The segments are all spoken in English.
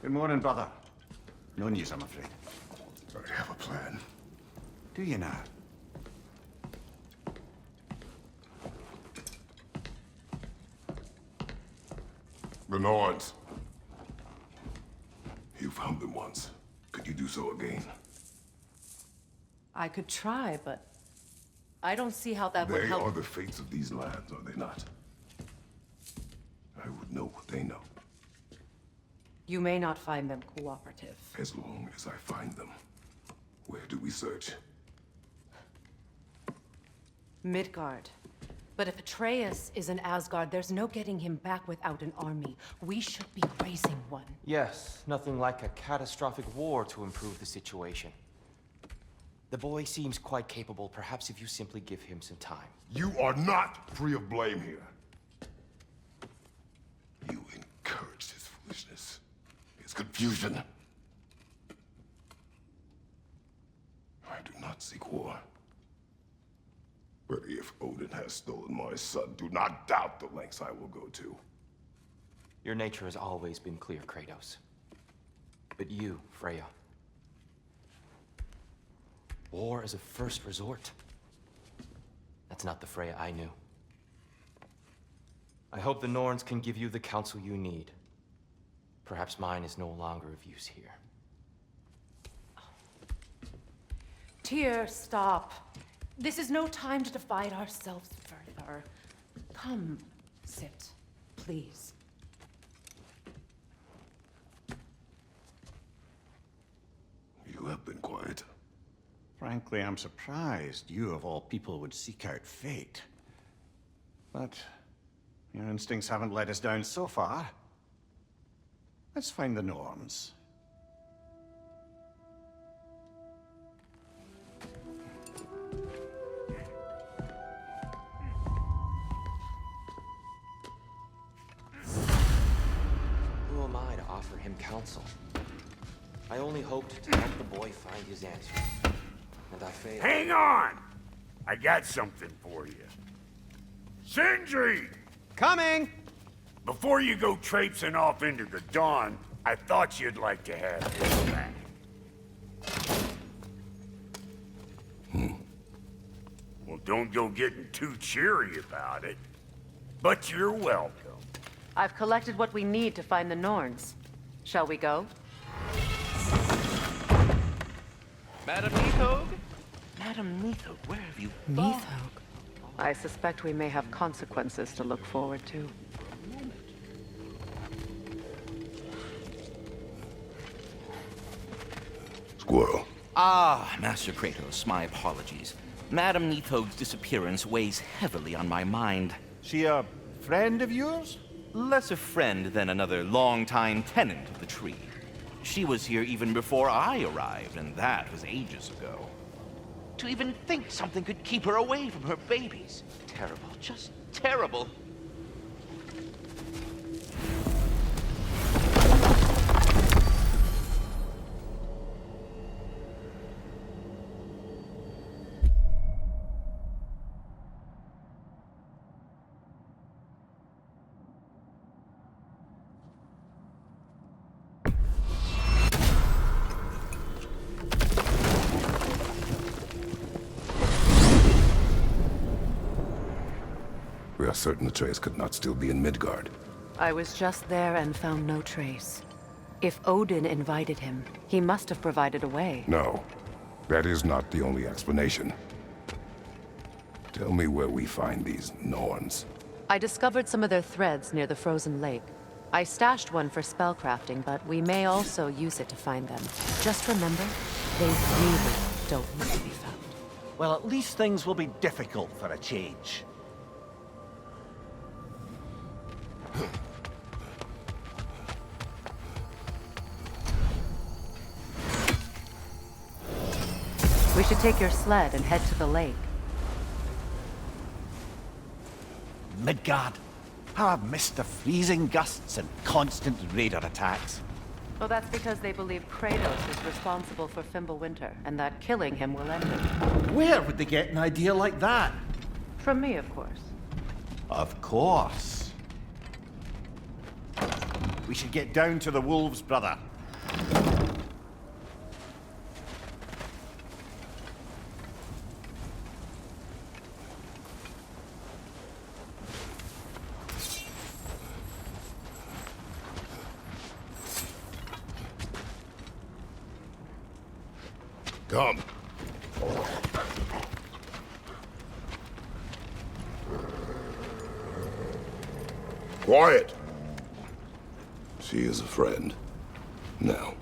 Good morning, brother. No news, I'm afraid. I have a plan. Do you now? The Norns. You found them once. Could you do so again? I could try, but I don't see how that would They help. are the fates of these lands, are they not? I would know what they know, You may not find them cooperative. as long as I find them. Where do we search? Midgard. But if Atreus is in Asgard, there's no getting him back without an army. We should be raising one. Yes, nothing like a catastrophic war to improve the situation. The boy seems quite capable. Perhaps if you simply give him some time. You are not free of blame here. You encouraged his foolishness, his confusion. I do not seek war. But if Odin has stolen my son, do not doubt the lengths I will go to. Your nature has always been clear, Kratos. But you, Freya. War is a first resort. That's not the Freya I knew. I hope the Norns can give you the counsel you need. Perhaps mine is no longer of use here. Tyr, stop. This is no time to divide ourselves further. Come, sit, please. You have been quiet. Frankly, I'm surprised you, of all people, would seek out fate. But your instincts haven't let us down so far. Let's find the Norns. Who am I to offer him counsel? I only hoped to help the boy find his answers. And I failed. Hang on! I got something for you. Sindri! Coming! Before you go traipsing off into the dawn, I thought you'd like to have this back. Well, don't go getting too cheery about it. But you're welcome. I've collected what we need to find the Norns. Shall we go? Madam Neathog? Madam Neathog, where have you gone? Neathog. I suspect we may have consequences to look forward to. Squirrel. Ah, Master Kratos, my apologies. Madam Neathog's disappearance weighs heavily on my mind. She a friend of yours? Less a friend than another longtime tenant of the tree. She was here even before I arrived, and that was ages ago. To even think something could keep her away from her babies. Terrible, just terrible. We are certain Atreus could not still be in Midgard. I was just there and found no trace. If Odin invited him, he must have provided a way. No, that is not the only explanation. Tell me where we find these Norns. I discovered some of their threads near the frozen lake. I stashed one for spellcrafting, but we may also use it to find them. Just remember, they really don't need to be found. Well, at least things will be difficult for a change. We should take your sled and head to the lake. Midgard. How I've missed the freezing gusts and constant raider attacks. Well, that's because they believe Kratos is responsible for Fimbulwinter, and that killing him will end it. Where would they get an idea like that? From me, of course. Of course. We should get down to the wolves, brother. Come. Quiet. She is a friend. Now.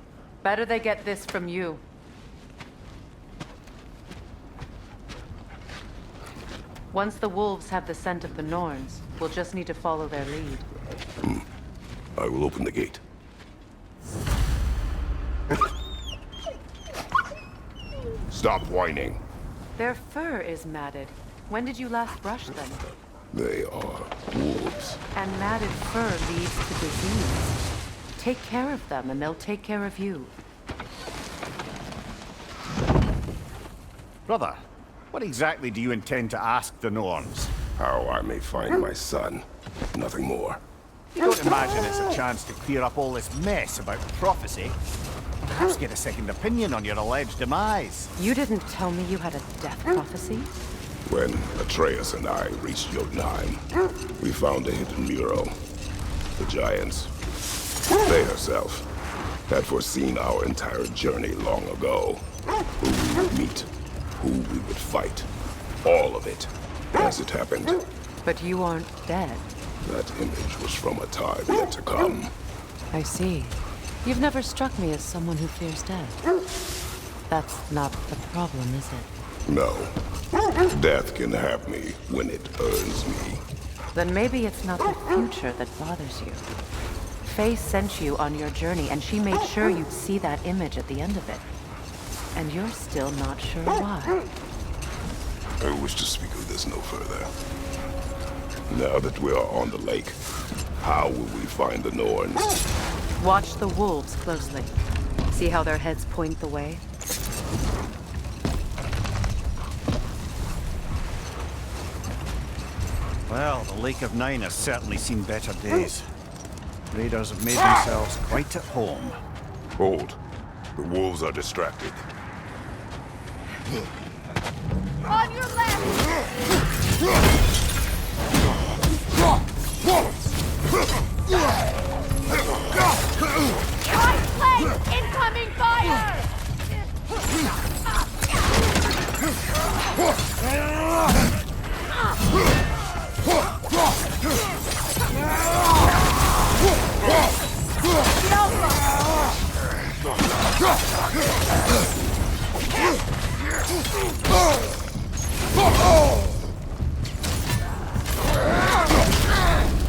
Better they get this from you. Once the wolves have the scent of the Norns, we'll just need to follow their lead. I will open the gate. Stop whining. Their fur is matted. When did you last brush them? They are wolves. And matted fur leads to disease. Take care of them, and they'll take care of you. Brother, what exactly do you intend to ask the Norns? How I may find my son. Nothing more. Don't imagine it's a chance to clear up all this mess about prophecy. Perhaps get a second opinion on your alleged demise. You didn't tell me you had a death prophecy? When Atreus and I reached Jotunheim, we found a hidden mural. The Giants, they herself, had foreseen our entire journey long ago. Who we would meet, who we would fight. All of it, as it happened. But you aren't dead. That image was from a time yet to come. I see. You've never struck me as someone who fears death. That's not the problem, is it? No. Death can have me when it earns me. Then maybe it's not the future that bothers you. Faye sent you on your journey, and she made sure you'd see that image at the end of it. And you're still not sure why. I wish to speak of this no further. Now that we are on the lake, how will we find the Norns? Watch the wolves closely. See how their heads point the way? Well, the Lake of Nine has certainly seen better days. Raiders have made themselves quite at home. Hold. The wolves are distracted. On your left! Right flank! Incoming fire!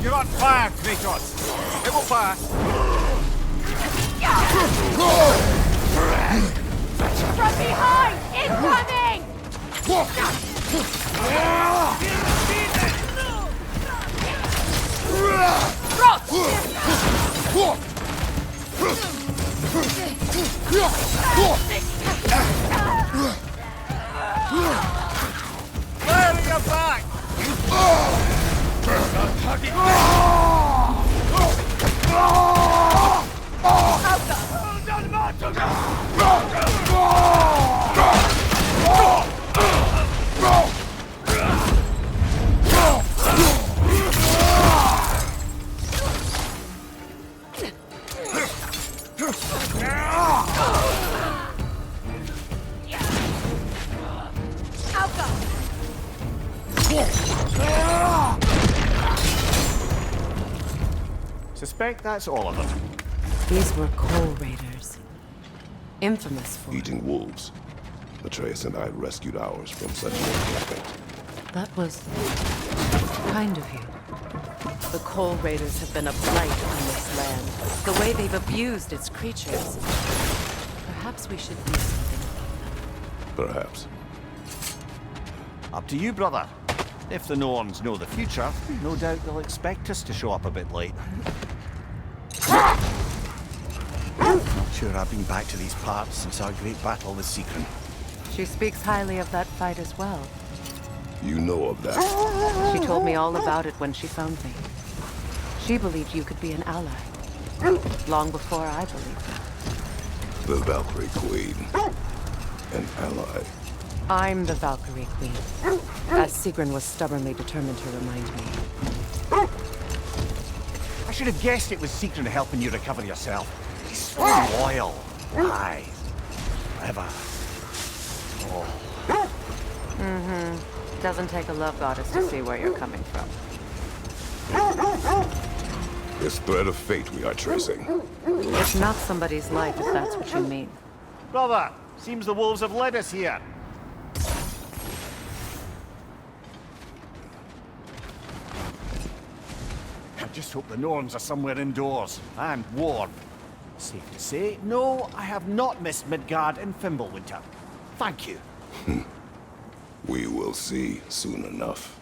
You're on fire, Kratos! It will pass! From behind! Incoming! Clearly your back! Suspect that's all of them. These were coal raiders. Infamous for... Eating wolves. Atreus and I rescued ours from such an encampment. That was... kind of you. The coal raiders have been a blight on this land. The way they've abused its creatures. Perhaps we should do something about them. Perhaps. Up to you, brother. If the Norns know the future, no doubt they'll expect us to show up a bit late. Not sure I've been back to these parts since our great battle with Seekrin. She speaks highly of that fight as well. You know of that. She told me all about it when she found me. She believed you could be an ally. Long before I believed that. The Valkyrie Queen. An ally. I'm the Valkyrie Queen, as Sigrun was stubbornly determined to remind me. I should have guessed it was Sigrun helping you recover yourself. He's so loyal, wise, clever. Doesn't take a love goddess to see where you're coming from. This thread of fate we are tracing. It's not somebody's life, if that's what you mean. Brother, seems the wolves have led us here. I just hope the Norns are somewhere indoors and warm. Safe to say, no, I have not missed Midgard in Fimbulwinter. Thank you. We will see soon enough.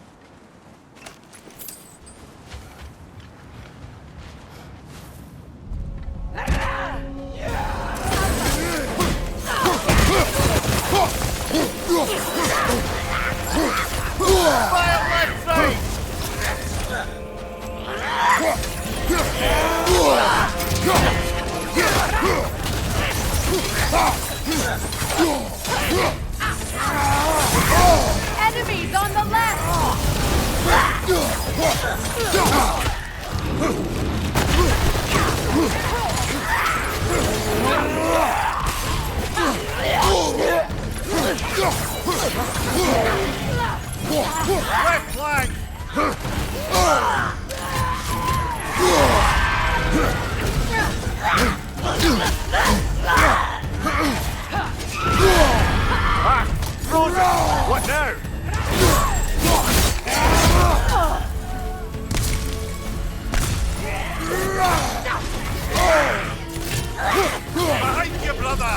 Enemies on the left! Left flank! Frozen! What now? Behind you, brother!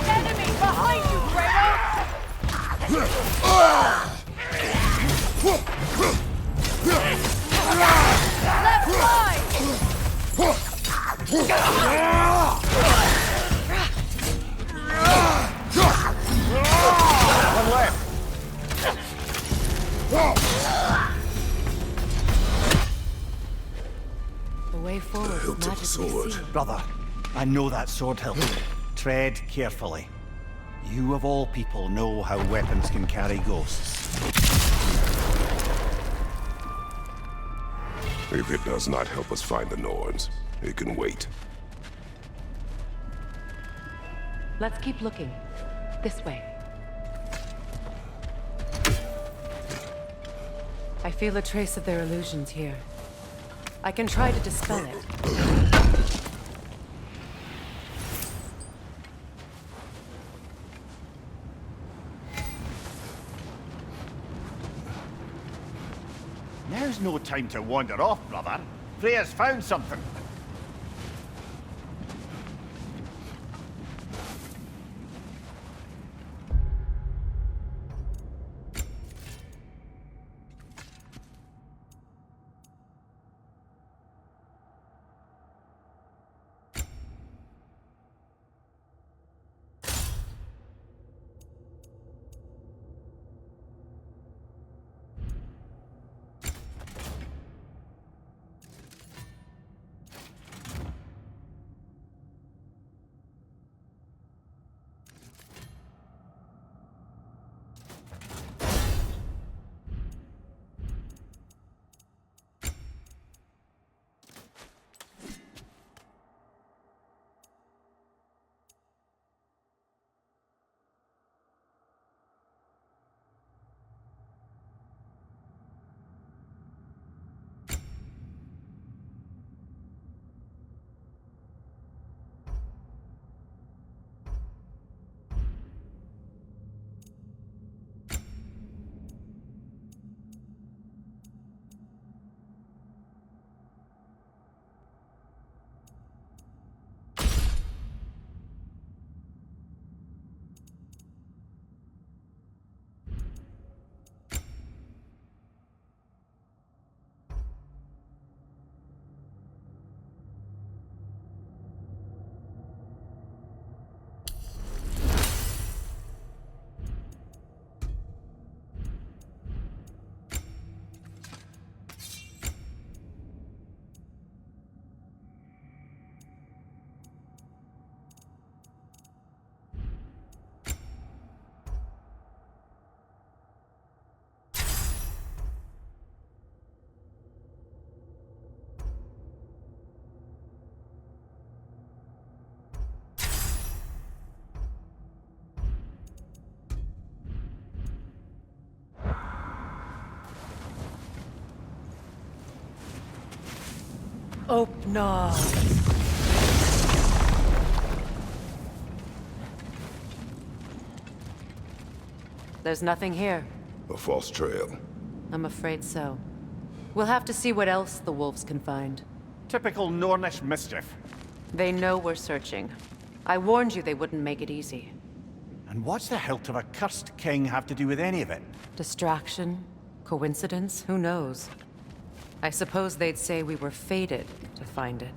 Enemy behind you, Kratos! Left side! One left. The way forward is Hilt of the magically sword. sealed. Brother, I know that sword hilt. Tread carefully. You of all people know how weapons can carry ghosts. If it does not help us find the Norns, it can wait. Let's keep looking. This way. I feel a trace of their illusions here. I can try to dispel it. Now's no time to wander off, brother. Freya's found something. Open. There's nothing here. A false trail. I'm afraid so. We'll have to see what else the wolves can find. Typical Nornish mischief. They know we're searching. I warned you they wouldn't make it easy. And what's the hilt of a cursed king have to do with any of it? Distraction? Coincidence? Who knows? I suppose they'd say we were fated to find it.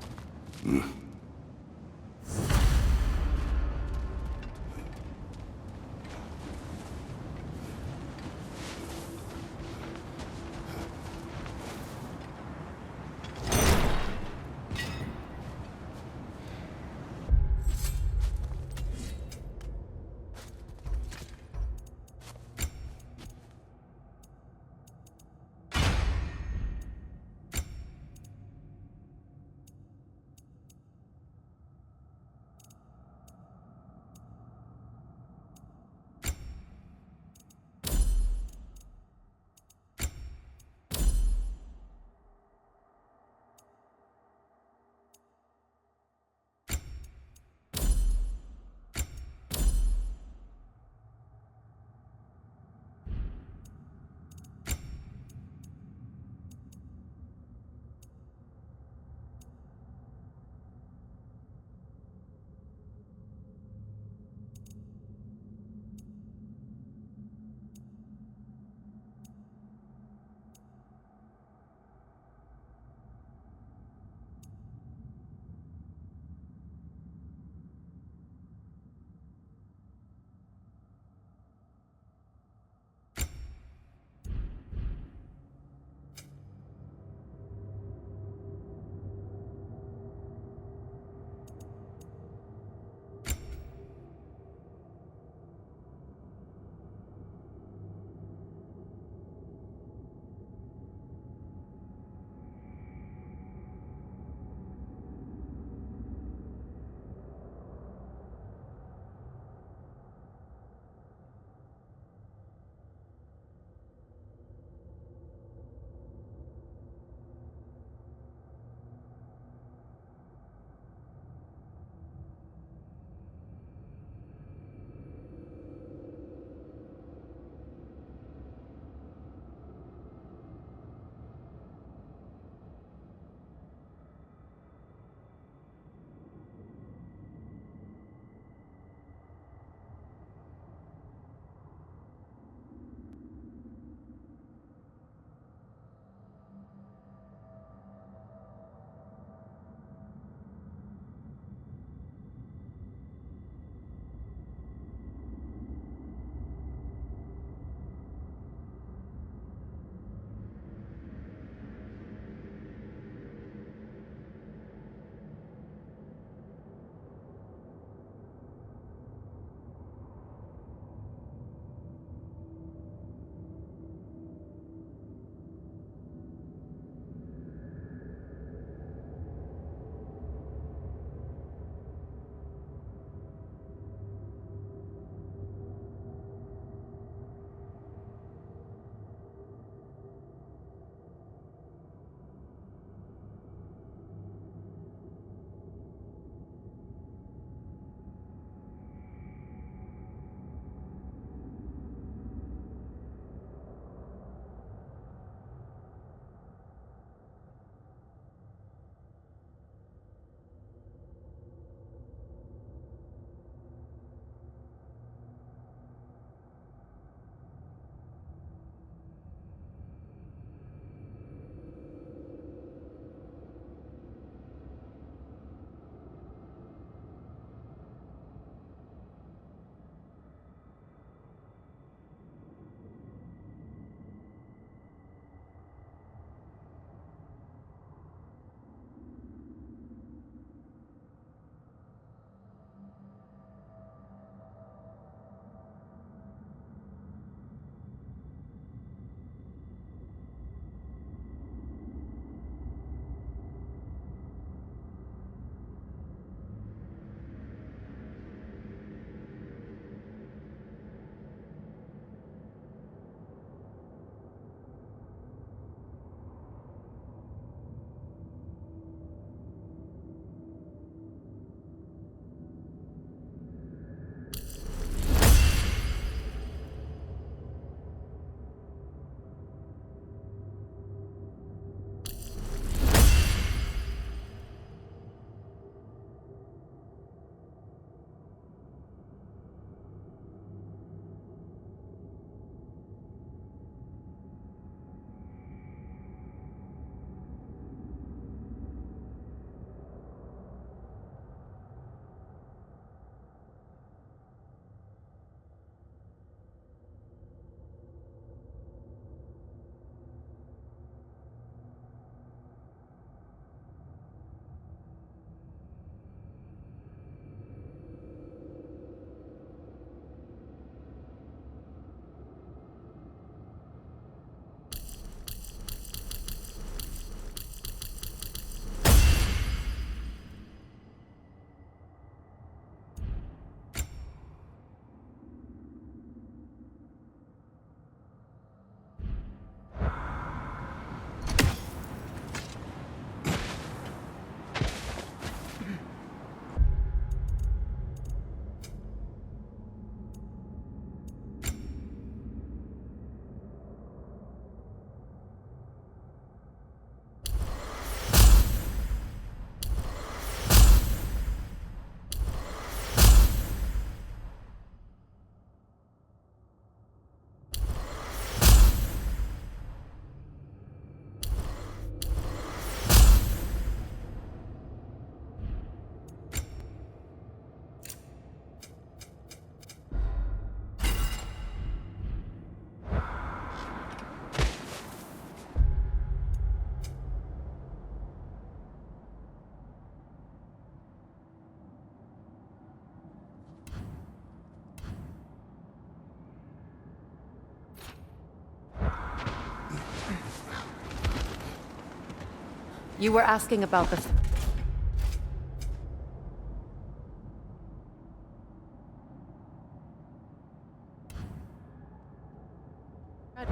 You were asking about the...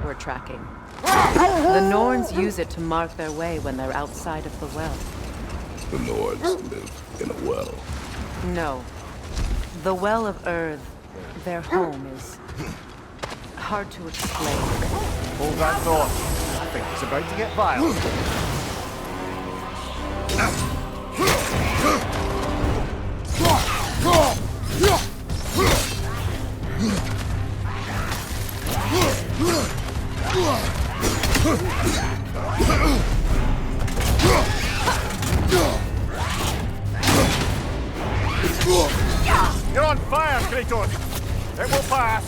we're tracking. The Norns use it to mark their way when they're outside of the well. The Nords live in a well. No. The Well of Earth, their home, is hard to explain. Hold that thought. I think it's about to get violent. You're on fire, Kratos! It will pass!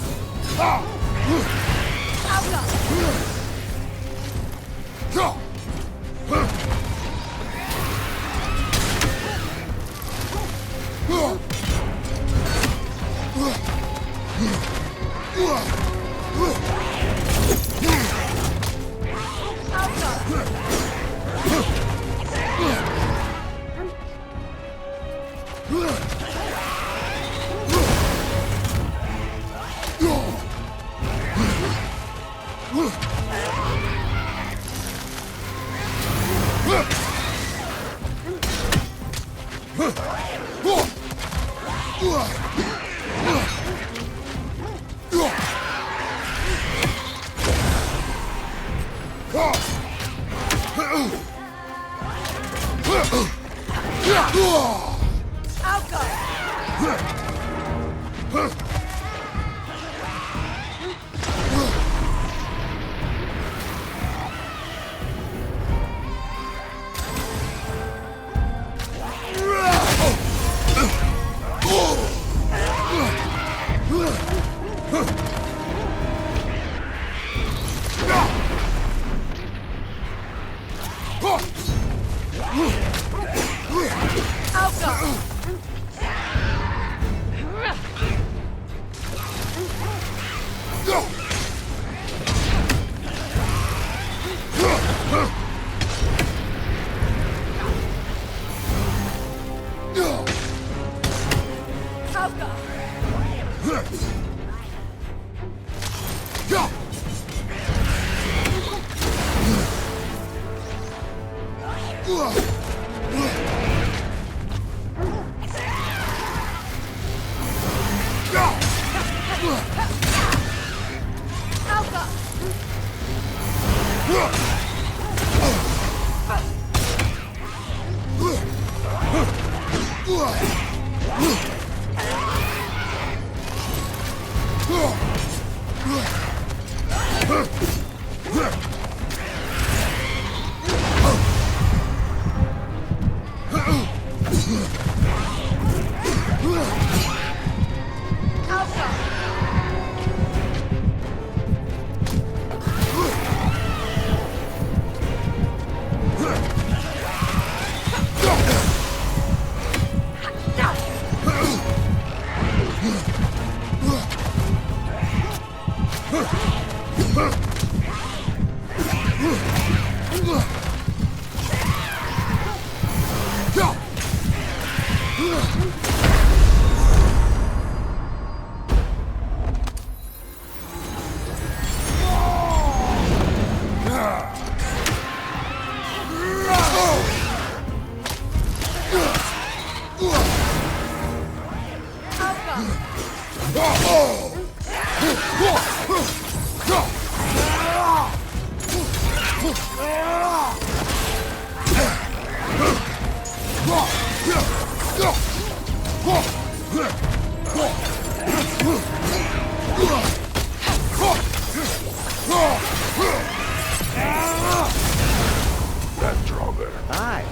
That Draugr. Aye.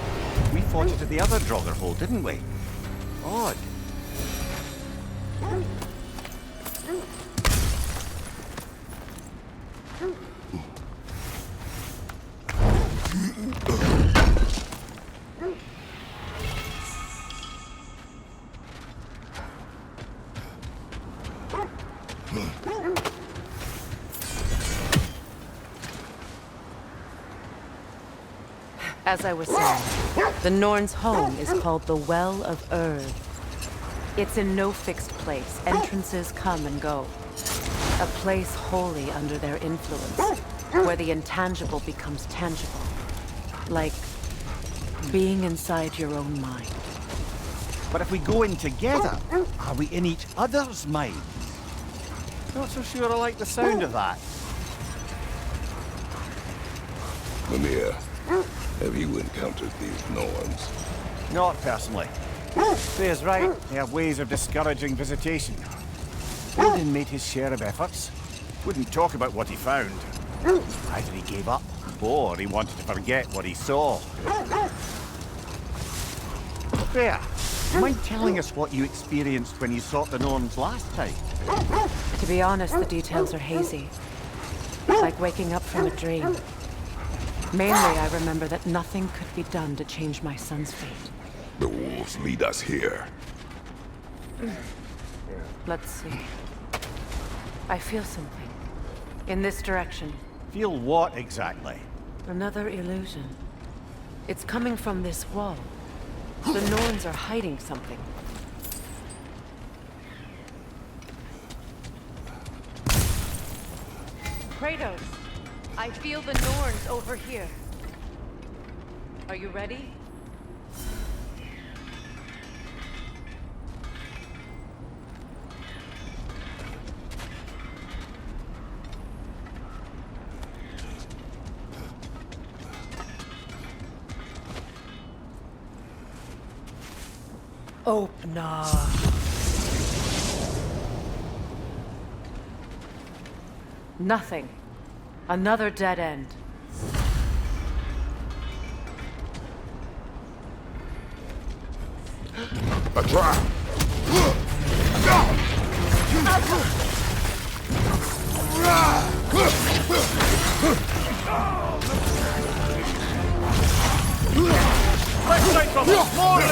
We fought it at the other Draugr hole, didn't we? Odd. As I was saying, the Norn's home is called the Well of Erd. It's in no fixed place. Entrances come and go. A place wholly under their influence, where the intangible becomes tangible. Like being inside your own mind. But if we go in together, are we in each other's minds? Not so sure I like the sound of that. Mimir, have you encountered these Norns? Not personally. Freya's right. They have ways of discouraging visitation. Odin made his share of efforts. Wouldn't talk about what he found. Either he gave up, or he wanted to forget what he saw. Freya, do you mind telling us what you experienced when you sought the Norns last time? To be honest, the details are hazy. Like waking up from a dream. Mainly, I remember that nothing could be done to change my son's fate. The wolves lead us here. Let's see. I feel something. In this direction. Feel what exactly? Another illusion. It's coming from this wall. The Norns are hiding something. Kratos, I feel the Norns over here. Are you ready? Opener. Nothing. Another dead end. A trap! Let's take them! More in!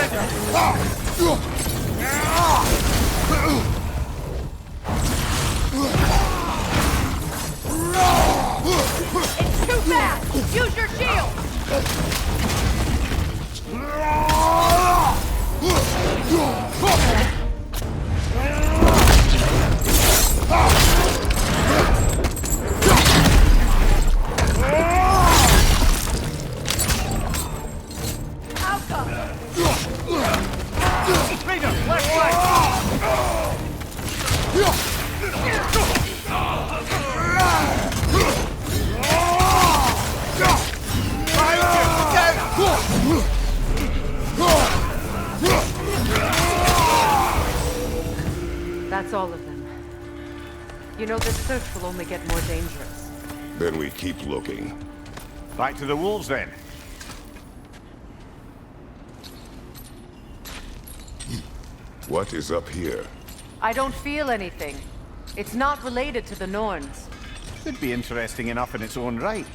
It's too fast! Use your shield! Outcome! Raider, left right! That's all of them. You know, this search will only get more dangerous. Then we keep looking. Back to the wolves then. What is up here? I don't feel anything. It's not related to the Norns. Could be interesting enough in its own right.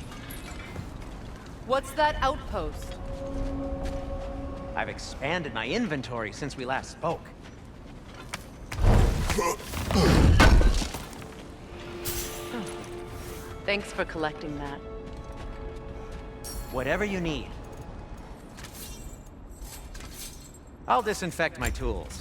What's that outpost? I've expanded my inventory since we last spoke. Thanks for collecting that. Whatever you need. I'll disinfect my tools.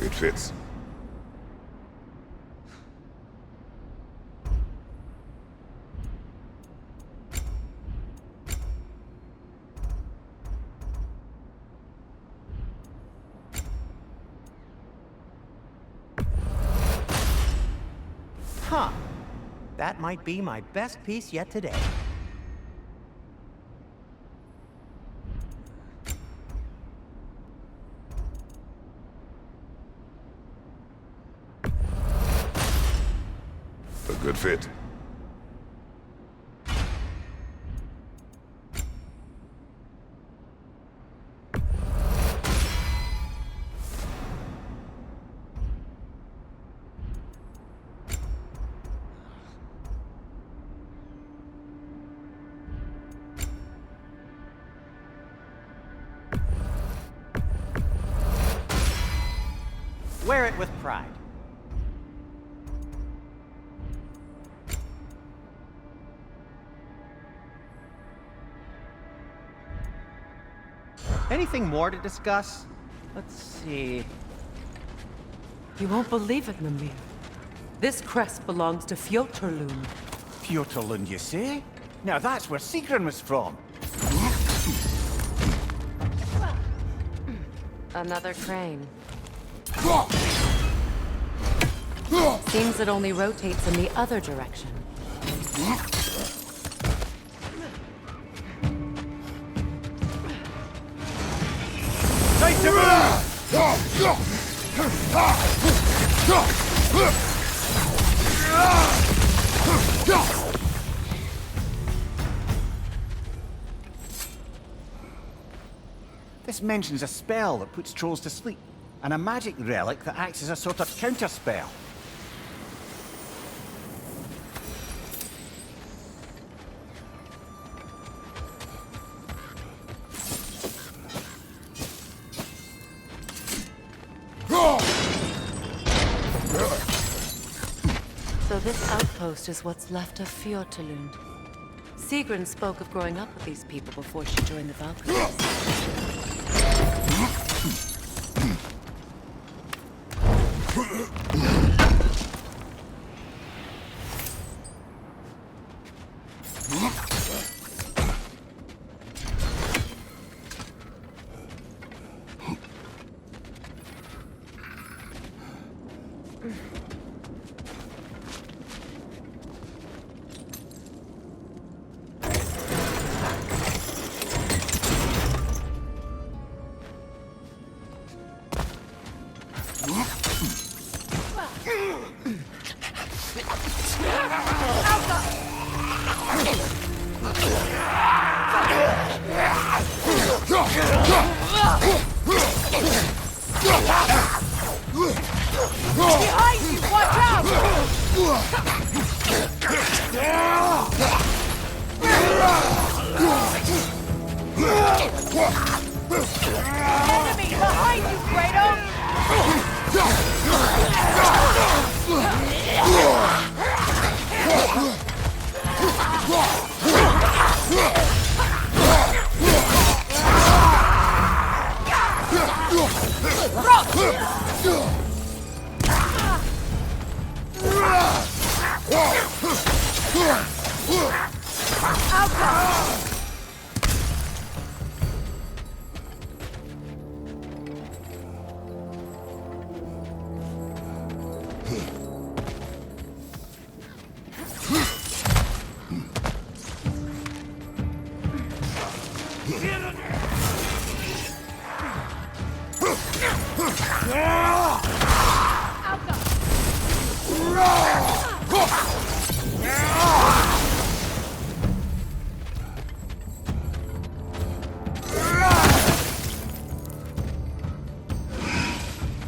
It fits. Huh. that might be my best piece yet today. A good fit. Wear it with pride. Anything more to discuss? Let's see. You won't believe it, Mimir. This crest belongs to Fjotorlund. Fjotorlund, you say? Now that's where Sigrun was from. Another crane. Seems it only rotates in the other direction. Time to move! This mentions a spell that puts trolls to sleep, and a magic relic that acts as a sort of counterspell. So this outpost is what's left of Fjotorlund. Sigrun spoke of growing up with these people before she joined the Valkyries. Behind you! Watch out! Enemy behind you, Kratos!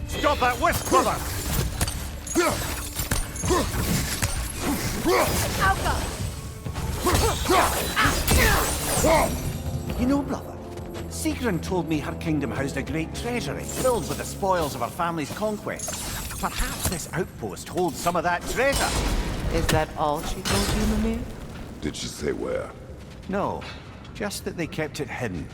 Stop that whisk, brother! You know, brother, Sigrun told me her kingdom housed a great treasury filled with the spoils of her family's conquests. Perhaps this outpost holds some of that treasure. Is that all she told you, Mimir? Did she say where? No, just that they kept it hidden.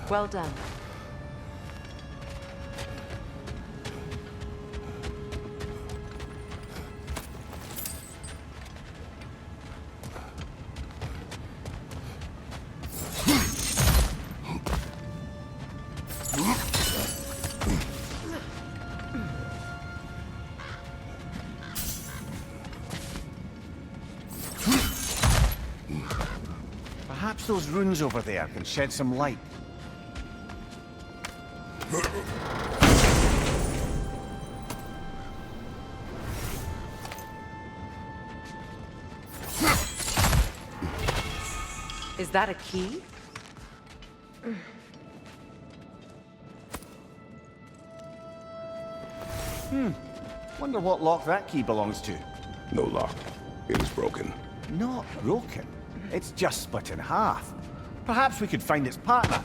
Well done. Perhaps those runes over there can shed some light. Is that a key? Wonder what lock that key belongs to. No lock. It is broken. Not broken. It's just split in half. Perhaps we could find its partner.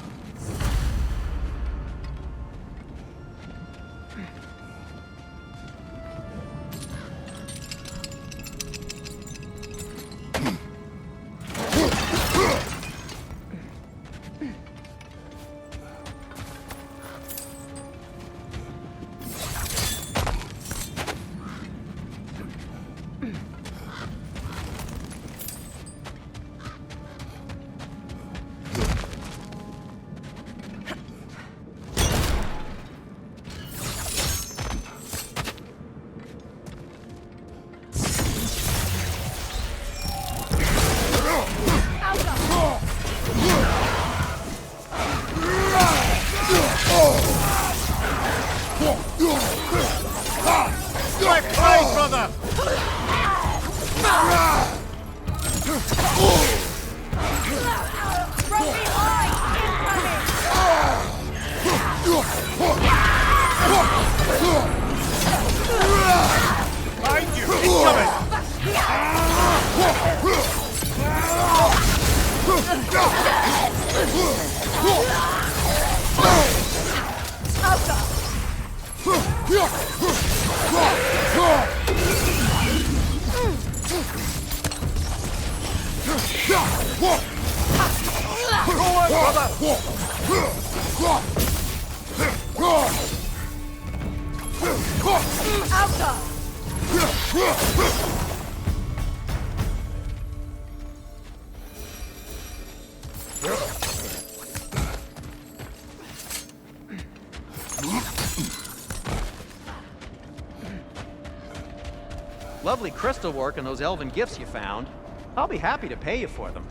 Lovely crystal work and those elven gifts you found. I'll be happy to pay you for them.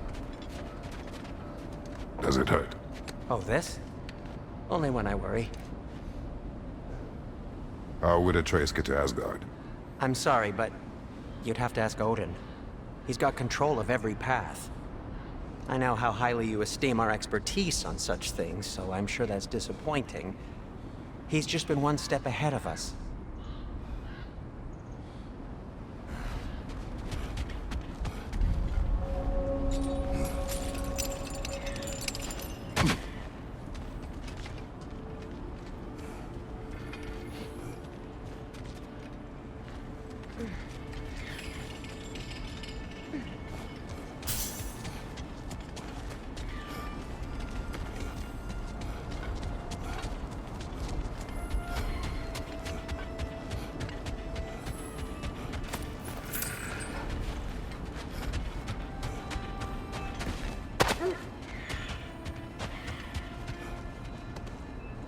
Does it hurt? Oh, this? Only when I worry. How would Atreus get to Asgard? I'm sorry, but you'd have to ask Odin. He's got control of every path. I know how highly you esteem our expertise on such things, so I'm sure that's disappointing. He's just been one step ahead of us.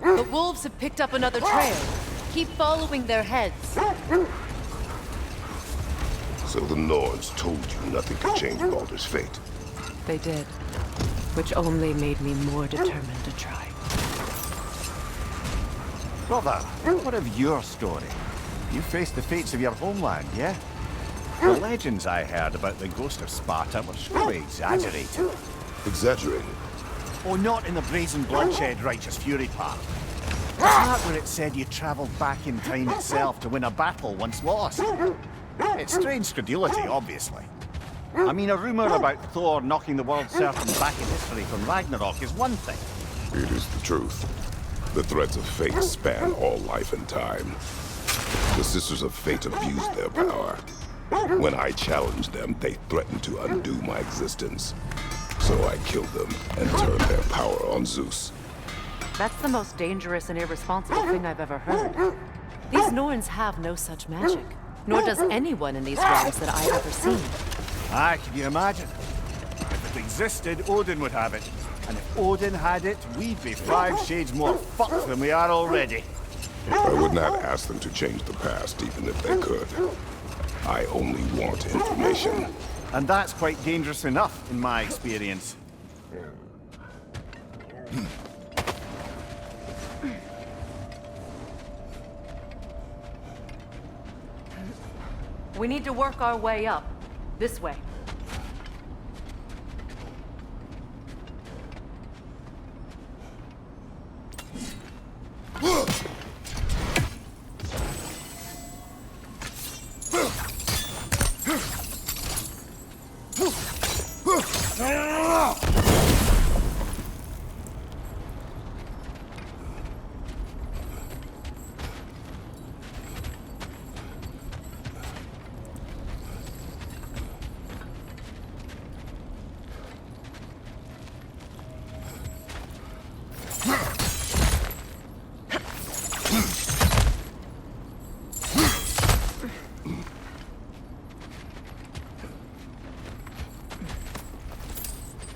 The wolves have picked up another trail. Keep following their heads. So the Norns told you nothing could change Baldur's fate. They did, which only made me more determined to try. Brother, what of your story? You faced the fates of your homeland, yeah? The legends I heard about the ghost of Sparta were surely exaggerated. Exaggerated? Oh, not in the brazen bloodshed righteous fury part. The part where it said you travelled back in time itself to win a battle once lost. It's strange credulity, obviously. I mean, a rumour about Thor knocking the world serpent back in history from Ragnarok is one thing. It is the truth. The threads of fate span all life and time. The Sisters of Fate abused their power. When I challenged them, they threatened to undo my existence. So I killed them and turned their power on Zeus. That's the most dangerous and irresponsible thing I've ever heard. These Norns have no such magic, nor does anyone in these realms that I've ever seen. Aye, can you imagine? If it existed, Odin would have it. And if Odin had it, we'd be 5 shades more fucked than we are already. I would not ask them to change the past, even if they could. I only want information. And that's quite dangerous enough, in my experience. We need to work our way up. This way.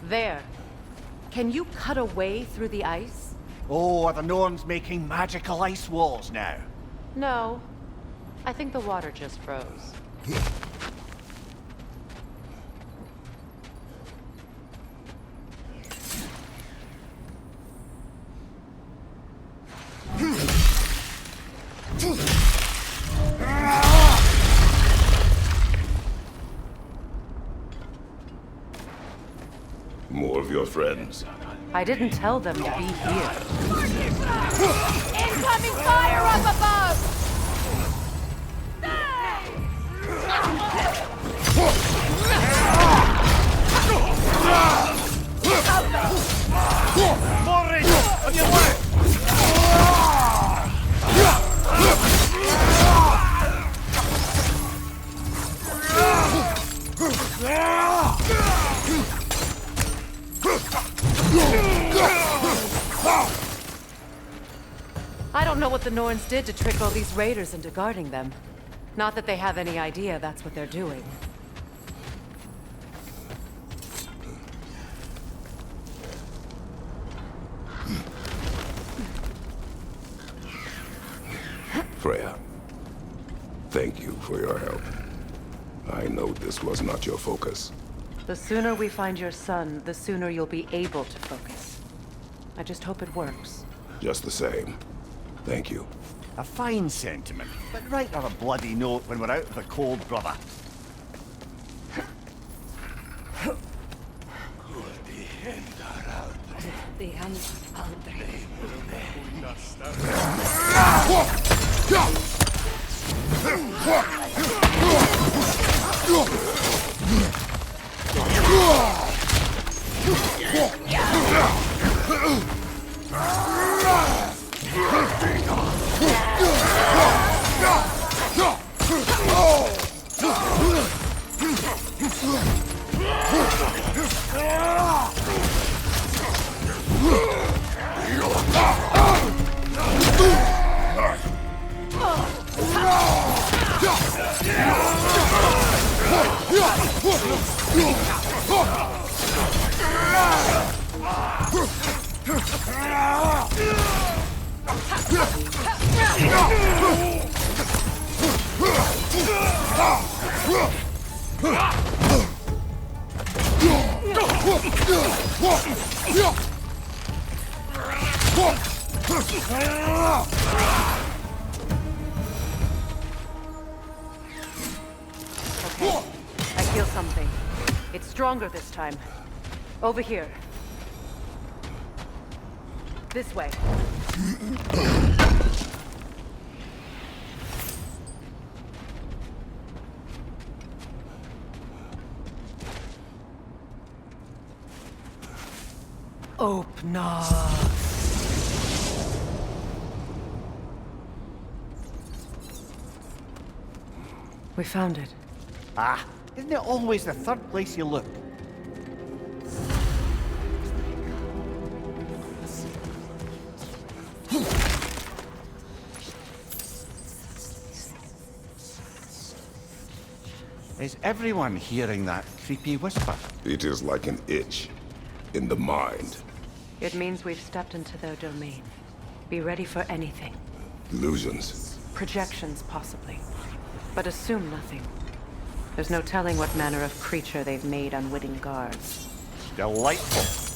There. Can you cut a way through the ice? Oh, are the Norns making magical ice walls now? No. I think the water just froze. More of your friends. I didn't tell them to be here. Incoming fire up above! More rangers! On your way! I don't know what the Norns did to trick all these raiders into guarding them. Not that they have any idea that's what they're doing. Freya, thank you for your help. I know this was not your focus. The sooner we find your son, the sooner you'll be able to focus. I just hope it works. Just the same. Thank you. A fine sentiment, but write her a bloody note when we're out of the cold, brother. I feel something. It's stronger this time. Over here. This way. Open up. We found it. Ah, isn't it always the third place you look? Is everyone hearing that creepy whisper? It is like an itch in the mind. It means we've stepped into their domain. Be ready for anything. Illusions. Projections, possibly. But assume nothing. There's no telling what manner of creature they've made unwitting guards. Delightful.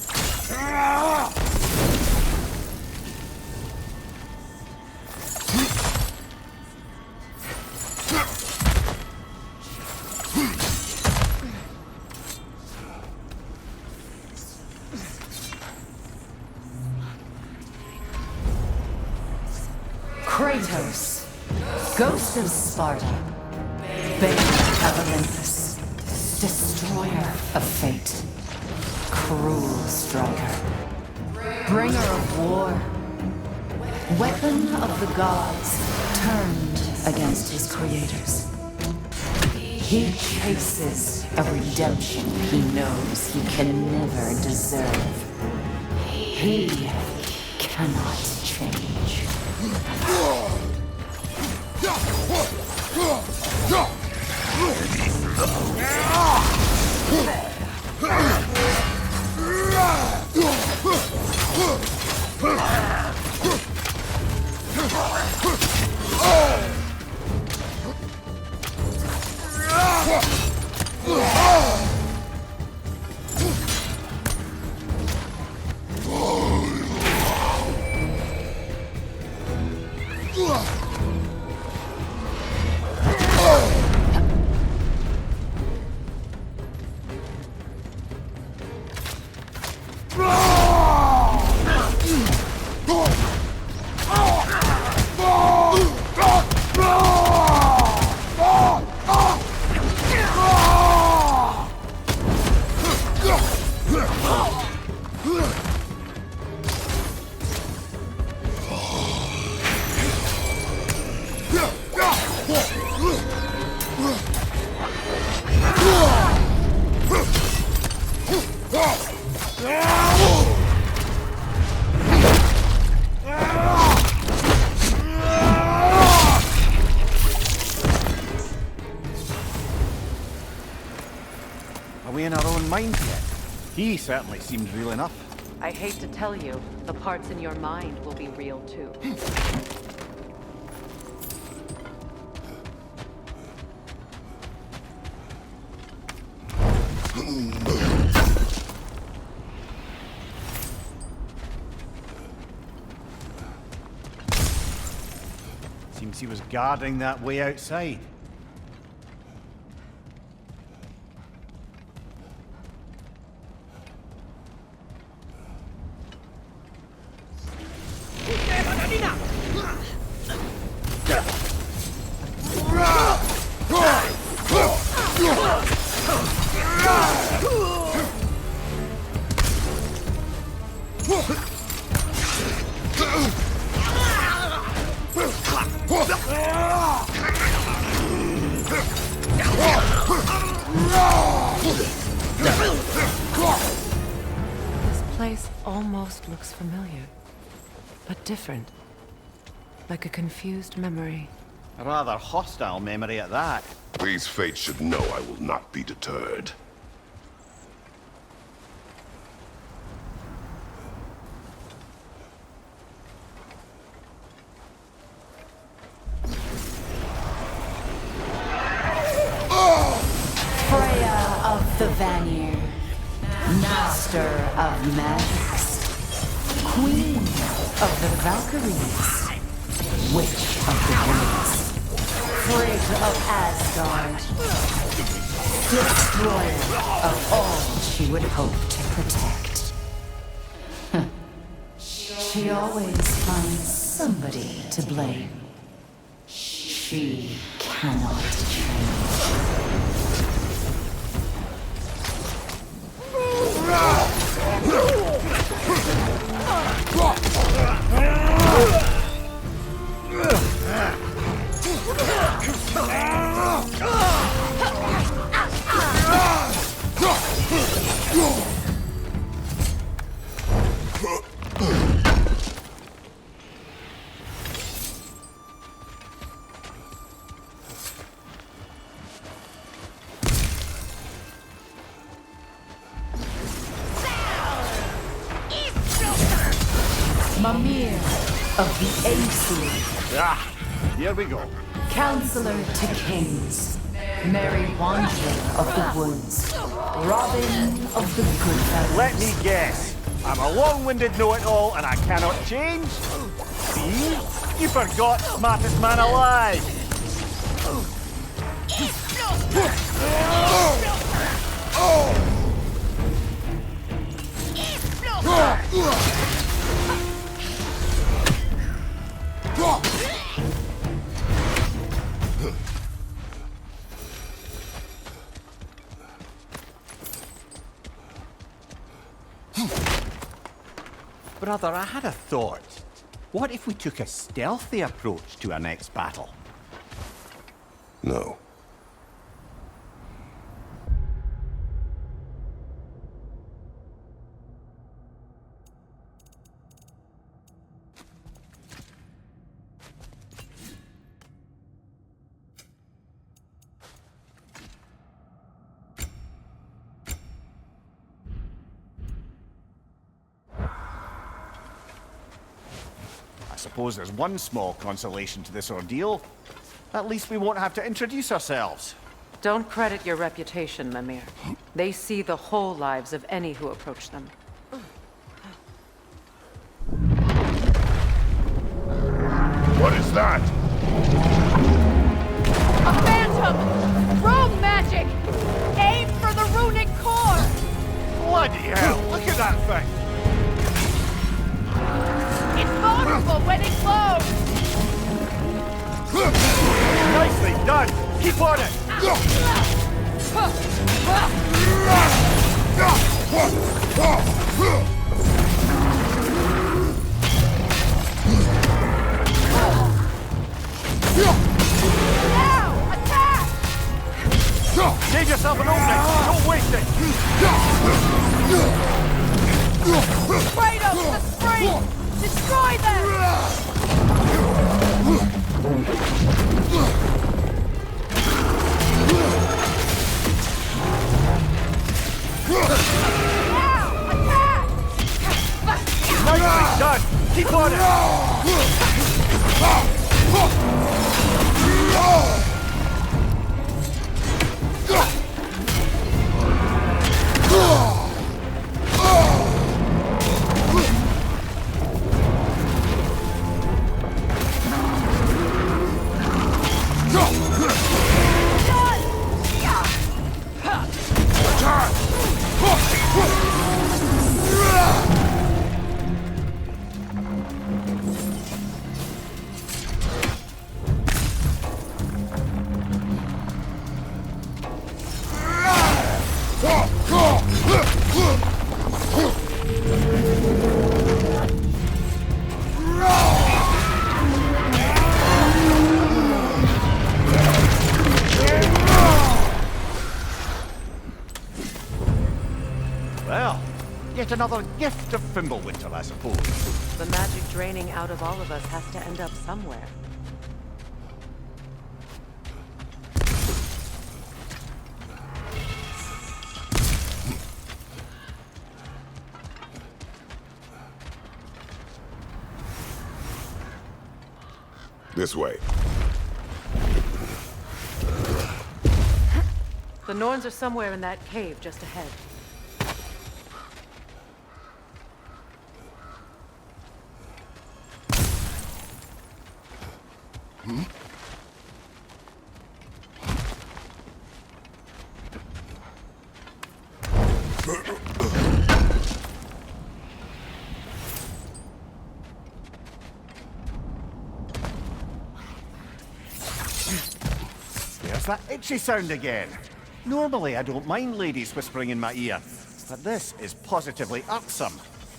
Kratos, Ghost of Sparta, Bane of Olympus, Destroyer of Fate, Cruel Striker, Bringer of War, Weapon of the Gods, turned against his creators. He chases a redemption he knows he can never deserve. He cannot change. Are we in our own minds yet? He certainly seems real enough. I hate to tell you, the parts in your mind will be real too. Seems he was guarding that way outside. This place almost looks familiar, but different. Like a confused memory. A rather hostile memory at that. These fates should know I will not be deterred. Freya of the Vanir, Master of Magics, Queen of the Valkyries, Witch of the Winds, Frigg of Asgard, Destroyer of all she would hope to protect. She always finds somebody to blame. She cannot change. Mimir of the Aesir, Ah, here we go. Counselor to Kings, Merry Wanderer of the Woods, Robin of the Goodfellas. Let me guess. I'm a long-winded know-it-all and I cannot change? See? You forgot smartest man alive. Brother, I had a thought. What if we took a stealthy approach to our next battle? No. I suppose there's one small consolation to this ordeal. At least we won't have to introduce ourselves. Don't credit your reputation, Mimir. They see the whole lives of any who approach them. What is that? A phantom! Rogue magic! Aim for the runic core! Bloody hell, look at that thing! It's vulnerable when it glows! Nicely done! Keep on it! Now! Attack! Save yourself an opening! Don't waste it! Kratos, the spring! Destroy them! Now! Attack! Nicely done! Keep on it! Well, yet another gift of Fimbulwinter, I suppose. The magic draining out of all of us has to end up somewhere. This way. The Norns are somewhere in that cave just ahead. There's that itchy sound again. Normally I don't mind ladies whispering in my ear, but this is positively irksome.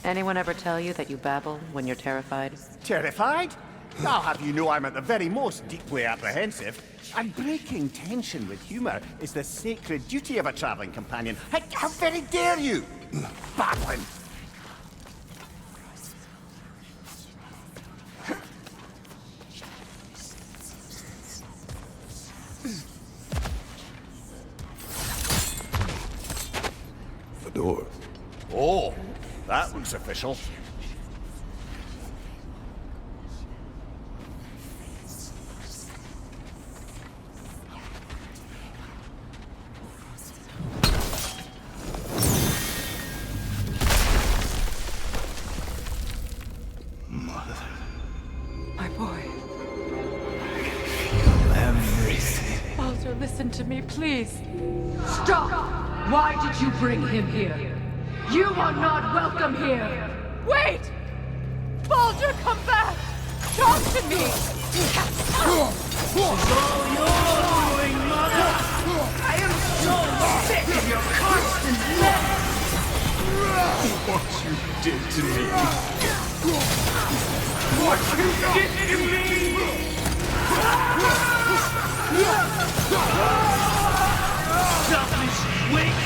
Anyone ever tell you that you babble when you're terrified? Terrified? I'll have you know I'm at the very most deeply apprehensive. And breaking tension with humour is the sacred duty of a travelling companion. How very dare you! Babbling! The door. Oh, that looks official. listen to me, please. Stop! Why did you bring him here? You are not welcome here! Wait! Baldur, come back! Talk to me! I am so sick of your constant mess! What you did to me. What you did to me! Selfish witch!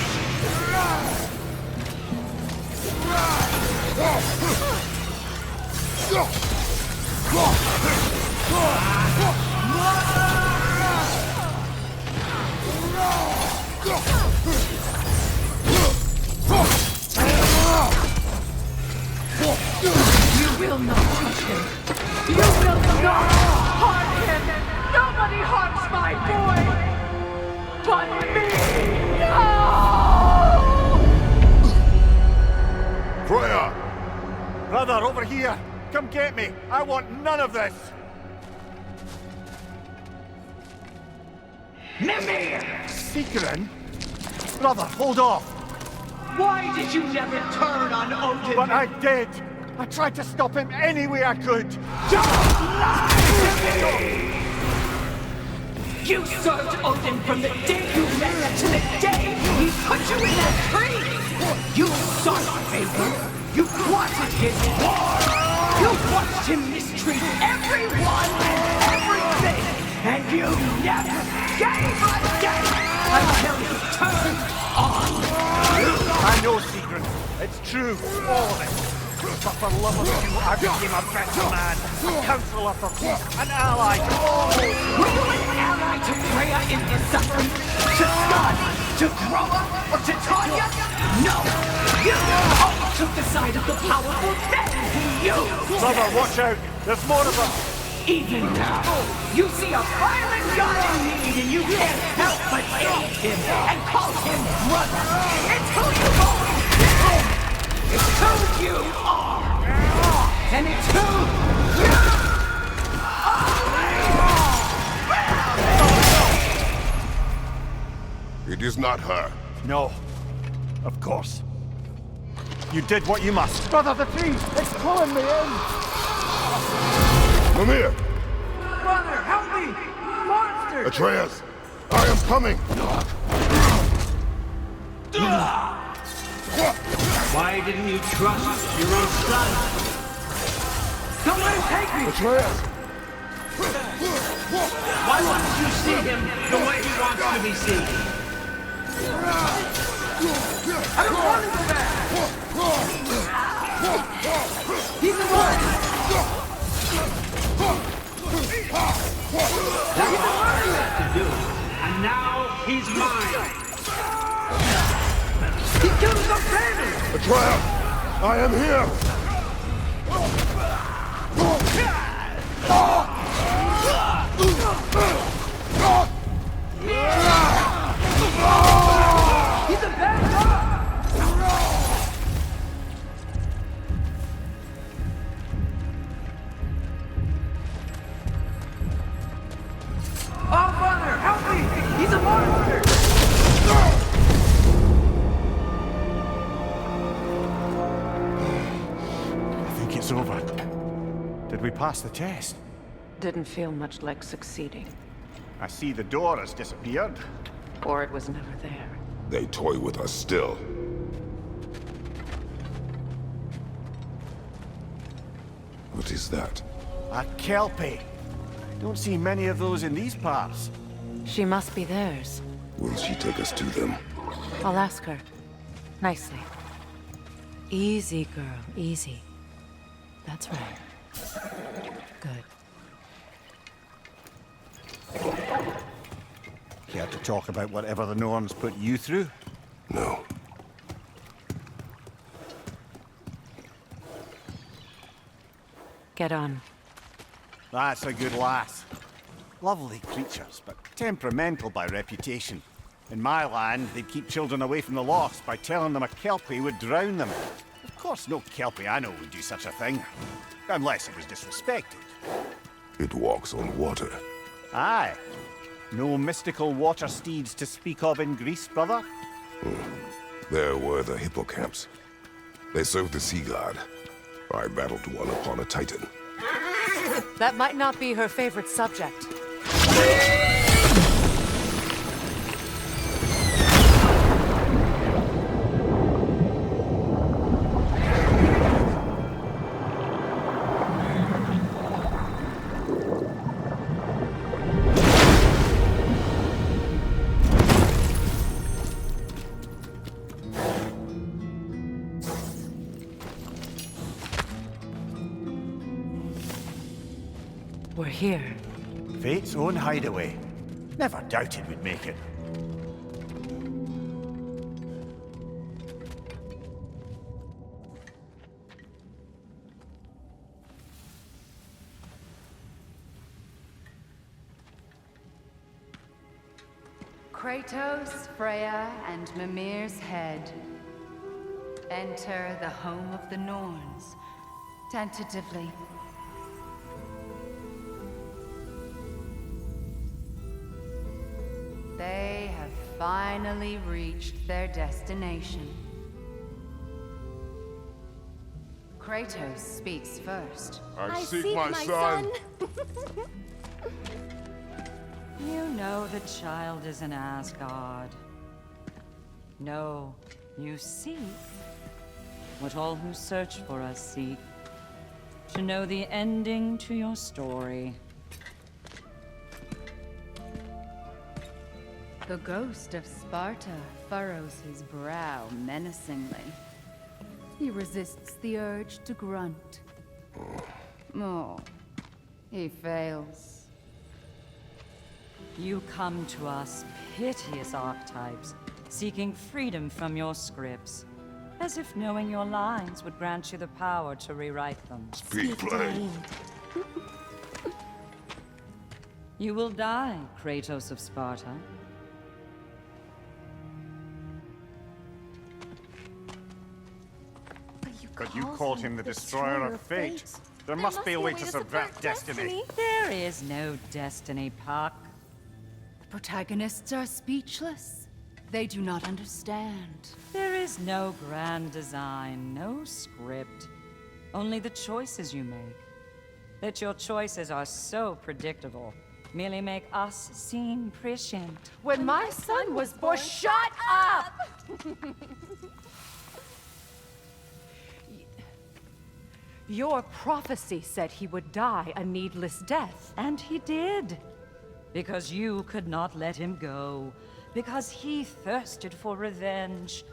You will not touch him! You will not harm him! Nobody harms my boy! But me! No! Freya! Brother, over here! Come get me! I want none of this! Mimir! Secret? Brother, hold off! Why did you never turn on Odin? But I did! I tried to stop him any way I could! Don't lie to me! You served Odin from the day you met to the day he put you in that tree! You sought favor! You wanted his war! You watched him mistreat everyone and everything! And you never gave a damn until he turned on you! I know, Secret. It's true, all of it. But for love of you, I became a better man, a counselor for peace, an ally to all. Were you an ally to Freya in his suffering? To Skadi? To Groa? Or to Tanya? No! You always took the side of the powerful men he used! Brother, watch out! There's more of them! Even now, you see a violent god in need and you can't help but hate him and call him brother! It's who you've always been! It's who you are! And it's who you are! It is not her. No. Of course. You did what you must. Brother, the tree! It's pulling me in! Mimir! Brother, help me! Monster! Atreus! I am coming! Why didn't you trust your own son? Don't let him take me! Atreus! Why wouldn't you see him the way he wants to be seen? I don't want him back! He's alive! He's alive to do, and now he's mine! He killed some baby! Atreus! I am here! He's a bad guy! Oh, brother, help me! He's a monster! I think it's over. Did we pass the test? Didn't feel much like succeeding. I see the door has disappeared. Or it was never there. They toy with us still. What is that? A Kelpie. Don't see many of those in these parts. She must be theirs. Will she take us to them? I'll ask her. Nicely. Easy, girl. Easy. That's right. Good. Care to talk about whatever the Norns put you through? No. Get on. That's a good lass. Lovely creatures, but temperamental by reputation. In my land, they'd keep children away from the lost by telling them a Kelpie would drown them. Of course, no Kelpie I know would do such a thing. Unless it was disrespected. It walks on water. Aye. No mystical water steeds to speak of in Greece, brother? There were the hippocamps. They served the sea god. I battled one upon a titan. That might not be her favorite subject. We're here. Fate's own hideaway. Never doubted we'd make it. Kratos, Freya, and Mimir's head. Enter the home of the Norns, tentatively. They have finally reached their destination. Kratos speaks first. I seek my son. You know the child is in Asgard. No, you seek what all who search for us seek. To know the ending to your story. The ghost of Sparta furrows his brow menacingly. He resists the urge to grunt. Oh, he fails. You come to us, piteous archetypes, seeking freedom from your scripts, as if knowing your lines would grant you the power to rewrite them. Speak plain. You will die, Kratos of Sparta. But you called him the destroyer of fate. There must be a way to subvert destiny. There is no destiny, Puck. The protagonists are speechless. They do not understand. There is no grand design, no script. Only the choices you make. That your choices are so predictable merely make us seem prescient. When my son was born, shut up! Your prophecy said he would die a needless death. And he did. Because you could not let him go. Because he thirsted for revenge.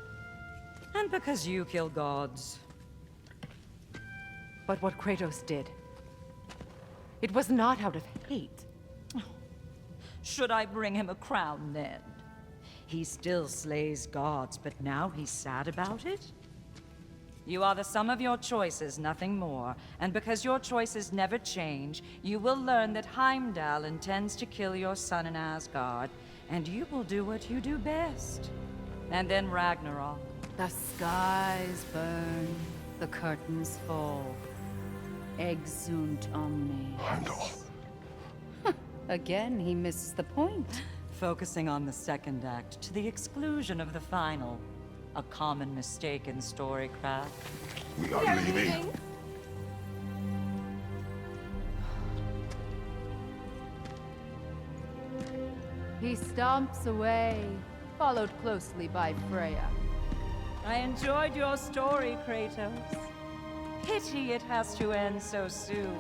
And because you kill gods. But what Kratos did, it was not out of hate. Should I bring him a crown then? He still slays gods, but now he's sad about it? You are the sum of your choices, nothing more. And because your choices never change, you will learn that Heimdall intends to kill your son in Asgard, and you will do what you do best. And then Ragnarok. The skies burn, the curtains fall. Exunt omnes. Heimdall. Again, he misses the point. Focusing on the second act to the exclusion of the final. A common mistake in storycraft. We are leaving. He stomps away, followed closely by Freya. I enjoyed your story, Kratos. Pity it has to end so soon.